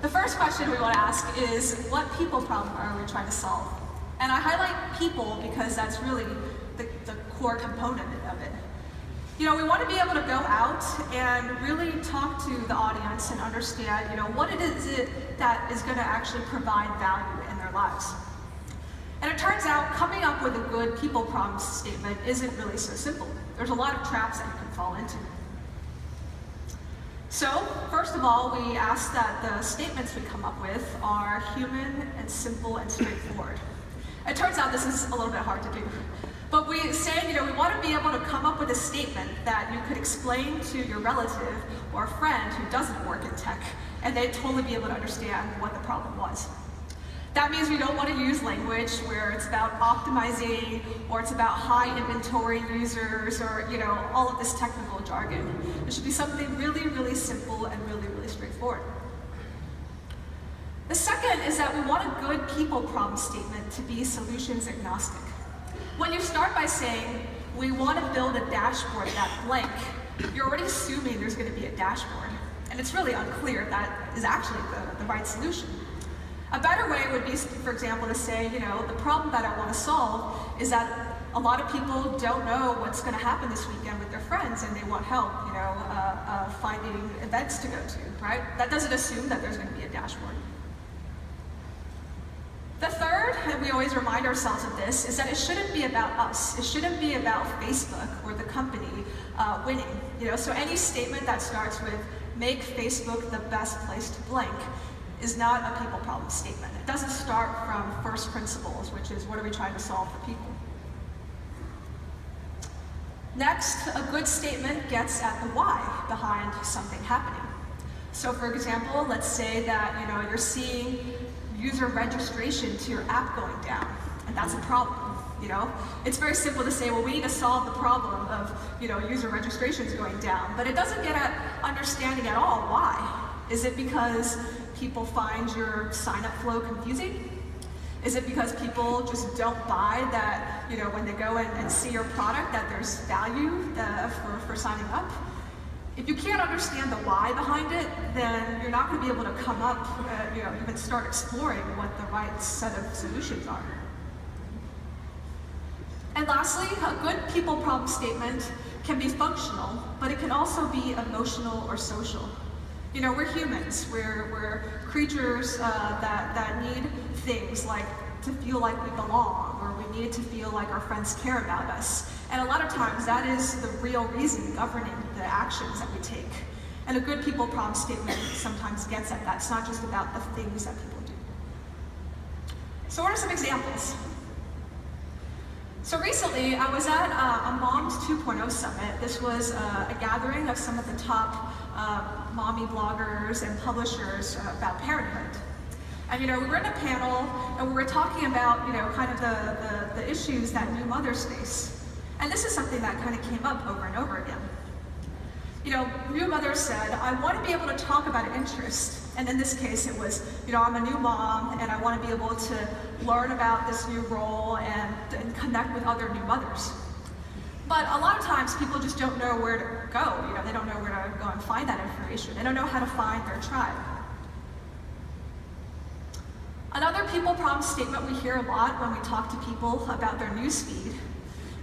The first question we want to ask is, what people problem are we trying to solve? And I highlight people because that's really the core component of it. You know, we want to be able to go out and really talk to the audience and understand, you know, what it is that is going to actually provide value in their lives. And it turns out coming up with a good people problem statement isn't really so simple. There's a lot of traps that you can fall into. So, first of all, we ask that the statements we come up with are human and simple and straightforward. It turns out this is a little bit hard to do. But we say, you know, we want to be able to come up with a statement that you could explain to your relative or friend who doesn't work in tech, and they'd totally be able to understand what the problem was. That means we don't want to use language where it's about optimizing, or it's about high inventory users, or, you know, all of this technical jargon. It should be something really, really simple and really, really straightforward. The second is that we want a good people problem statement to be solutions agnostic. When you start by saying, we want to build a dashboard that blank, you're already assuming there's going to be a dashboard. And it's really unclear if that is actually the right solution. A better way would be, for example, to say, you know, the problem that I want to solve is that a lot of people don't know what's going to happen this weekend with their friends, and they want help, you know, finding events to go to, right? That doesn't assume that there's going to be a dashboard. The third, and we always remind ourselves of this, is that it shouldn't be about us. It shouldn't be about Facebook or the company winning. You know, so any statement that starts with "make Facebook the best place to blank" is not a people problem statement. It doesn't start from first principles, which is what are we trying to solve for people. Next, a good statement gets at the why behind something happening. So, for example, let's say that, you know, you're seeing user registration to your app going down, and that's a problem. You know, it's very simple to say, well, we need to solve the problem of, you know, user registrations going down, but it doesn't get at understanding at all why. Is it because people find your sign-up flow confusing? Is it because people just don't buy that, you know, when they go and see your product, that there's value for signing up? If you can't understand the why behind it, then you're not going to be able to come up, you know, even start exploring what the right set of solutions are. And lastly, a good people problem statement can be functional, but it can also be emotional or social. You know, we're humans. We're creatures that need things like to feel like we belong, or we need to feel like our friends care about us. And a lot of times that is the real reason governing the actions that we take. And a good people problem statement sometimes gets at that. It's not just about the things that people do. So what are some examples? So recently I was at a Moms 2.0 summit. This was a gathering of some of the top mommy bloggers and publishers about parenthood. And, you know, we were in a panel and we were talking about, you know, kind of the issues that new mothers face. And this is something that kind of came up over and over again. You know, new mothers said, I want to be able to talk about an interest. And in this case, it was, you know, I'm a new mom and I want to be able to learn about this new role and connect with other new mothers. But a lot of times people just don't know where to go. You know, they don't know where to go and find that information. They don't know how to find their tribe. Another people problem statement we hear a lot when we talk to people about their newsfeed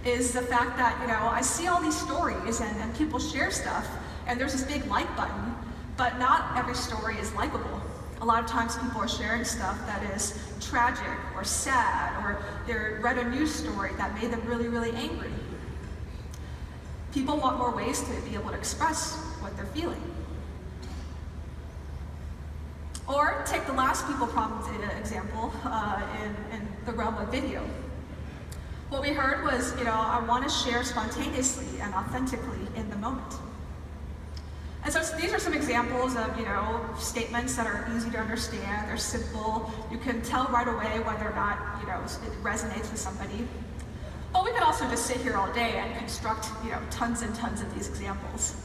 is the fact that, you know, I see all these stories and people share stuff, and there's this big like button, but not every story is likable. A lot of times people are sharing stuff that is tragic or sad, or they read a news story that made them really, really angry. People want more ways to be able to express what they're feeling. Or take the last people problem example in the realm of video. What we heard was, you know, I want to share spontaneously and authentically in the moment. And so these are some examples of, you know, statements that are easy to understand, they're simple, you can tell right away whether or not, you know, it resonates with somebody. But we could also just sit here all day and construct, you know, tons and tons of these examples.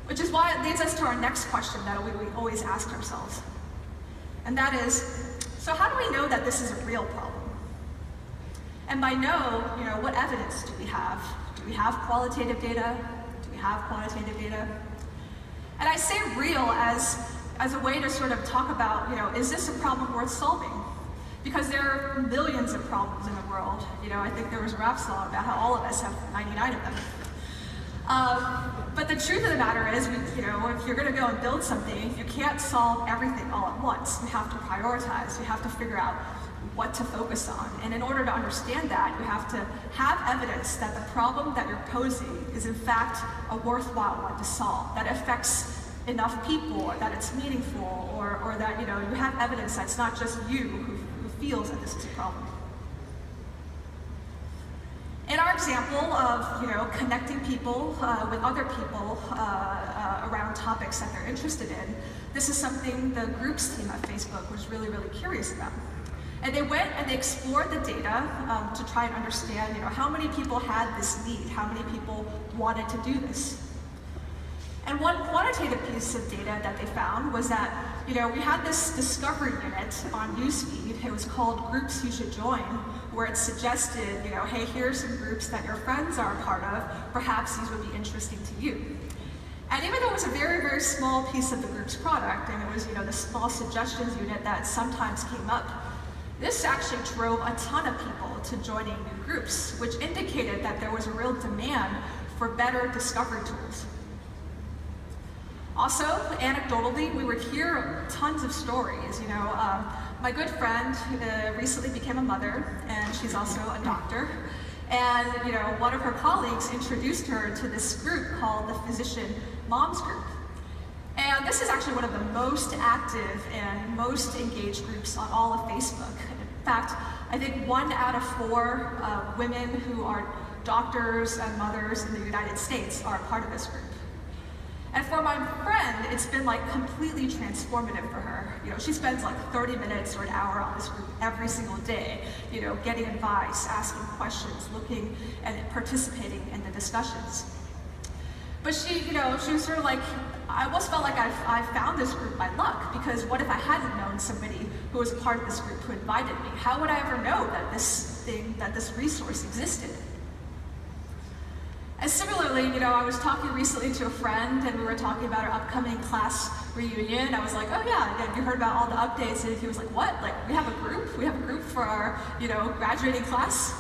Which is why it leads us to our next question that we always ask ourselves. And that is, so how do we know that this is a real problem? And by know, you know, what evidence do we have? Do we have qualitative data? Do we have quantitative data? And I say real as as a way to sort of talk about, is this a problem worth solving? Because there are millions of problems in the world. I think there was a rap song about how all of us have 99 of them. But the truth of the matter is, if you're going to go and build something, you can't solve everything all at once. You have to prioritize. You have to figure out what to focus on. And in order to understand that, you have to have evidence that the problem that you're posing is in fact a worthwhile one to solve, that affects enough people, or that it's meaningful, or that you have evidence that it's not just you who feels that this is a problem. In our example of connecting people with other people around topics that they're interested in, this is something the groups team at Facebook was really, really curious about. And they went and they explored the data to try and understand how many people had this need, how many people wanted to do this. And one quantitative piece of data that they found was that we had this discovery unit on newsfeed. It was called Groups You Should Join, where it suggested, hey, here are some groups that your friends are a part of. Perhaps these would be interesting to you. And even though it was a very, very small piece of the group's product, and it was the small suggestions unit that sometimes came up, this actually drove a ton of people to joining new groups, which indicated that there was a real demand for better discovery tools. Also, anecdotally, we would hear tons of stories. My good friend recently became a mother, and she's also a doctor. And one of her colleagues introduced her to this group called the Physician Moms Group. And this is actually one of the most active and most engaged groups on all of Facebook. In fact, I think 1 out of 4 women who are doctors and mothers in the United States are a part of this group. And for my friend, it's been completely transformative for her. She spends 30 minutes or an hour on this group every single day, getting advice, asking questions, looking and participating in the discussions. But she was sort of I almost felt like I found this group by luck, because what if I hadn't known somebody who was a part of this group who invited me? How would I ever know that this resource existed? And similarly, I was talking recently to a friend, and we were talking about our upcoming class reunion. I was like, oh yeah, you heard about all the updates? And he was like, what? We have a group? We have a group for our, graduating class?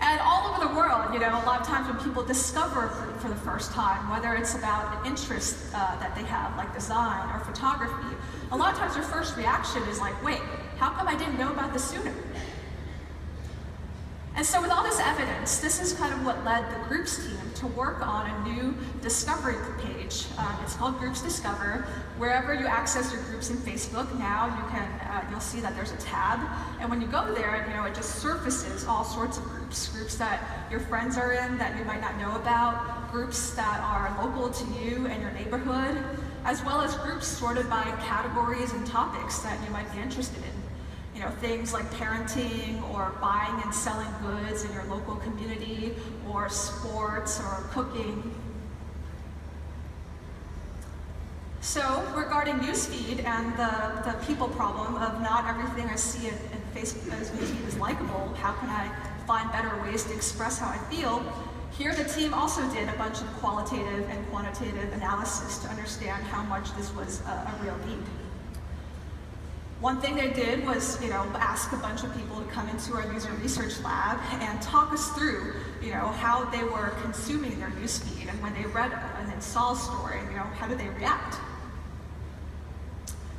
And all over the world, a lot of times when people discover a group for the first time, whether it's about an interest that they have, like design or photography, a lot of times their first reaction is wait, how come I didn't know about this sooner? And so with all this evidence, this is kind of what led the groups team to work on a new discovery page. It's called Groups Discover. Wherever you access your groups in Facebook now, you'll see that there's a tab. And when you go there, it just surfaces all sorts of groups that your friends are in that you might not know about, groups that are local to you and your neighborhood, as well as groups sorted by categories and topics that you might be interested in. Things like parenting, or buying and selling goods in your local community, or sports, or cooking. So, regarding newsfeed and the people problem of not everything I see in Facebook as newsfeed is likable, how can I find better ways to express how I feel? Here the team also did a bunch of qualitative and quantitative analysis to understand how much this was a real need. One thing they did was, ask a bunch of people to come into our user research lab and talk us through, how they were consuming their newsfeed, and when they read and then saw a story, how did they react?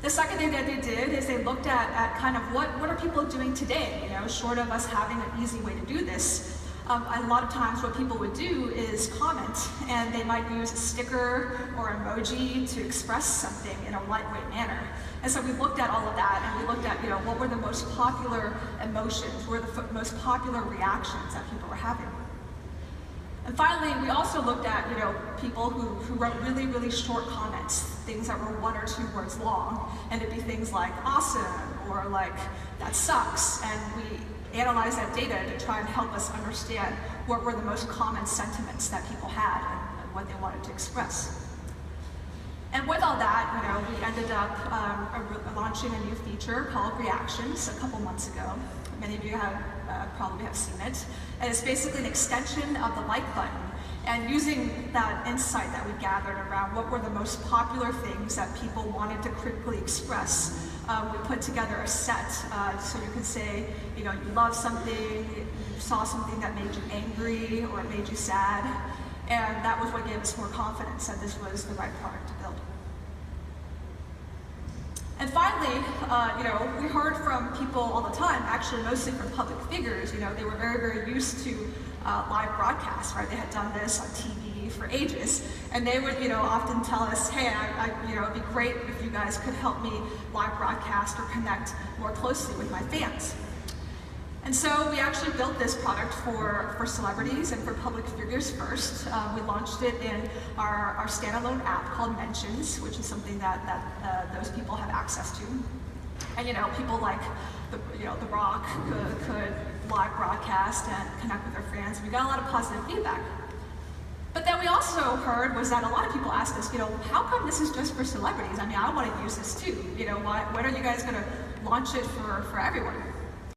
The second thing that they did is they looked at kind of what are people doing today, short of us having an easy way to do this. A lot of times what people would do is comment, and they might use a sticker or emoji to express something in a lightweight manner. And so we looked at all of that, and we looked at what were the most popular emotions, what were the most popular reactions that people were having. And finally, we also looked at people who wrote really, really short comments, things that were 1 or 2 words long, and it'd be things like awesome or that sucks, and we analyze that data to try and help us understand what were the most common sentiments that people had and what they wanted to express. And with all that, we ended up launching a new feature called Reactions a couple months ago. Many of you probably have seen it. And it's basically an extension of the like button. And using that insight that we gathered around what were the most popular things that people wanted to critically express, we put together a set. So you could say, you love something, you saw something that made you angry or it made you sad, and that was what gave us more confidence that this was the right product to build. And finally, we heard from people all the time, actually mostly from public figures. They were very, very used to live broadcasts, right? They had done this on TV for ages, and they would, often tell us, hey, it'd be great if you guys could help me live broadcast or connect more closely with my fans. And so we actually built this product for celebrities and for public figures first. We launched it in our standalone app called Mentions, which is something that those people have access to. And people like The Rock could live broadcast and connect with their fans. We got a lot of positive feedback. But then we also heard was that a lot of people asked us, how come this is just for celebrities? I mean, I want to use this too. When are you guys going to launch it for everyone?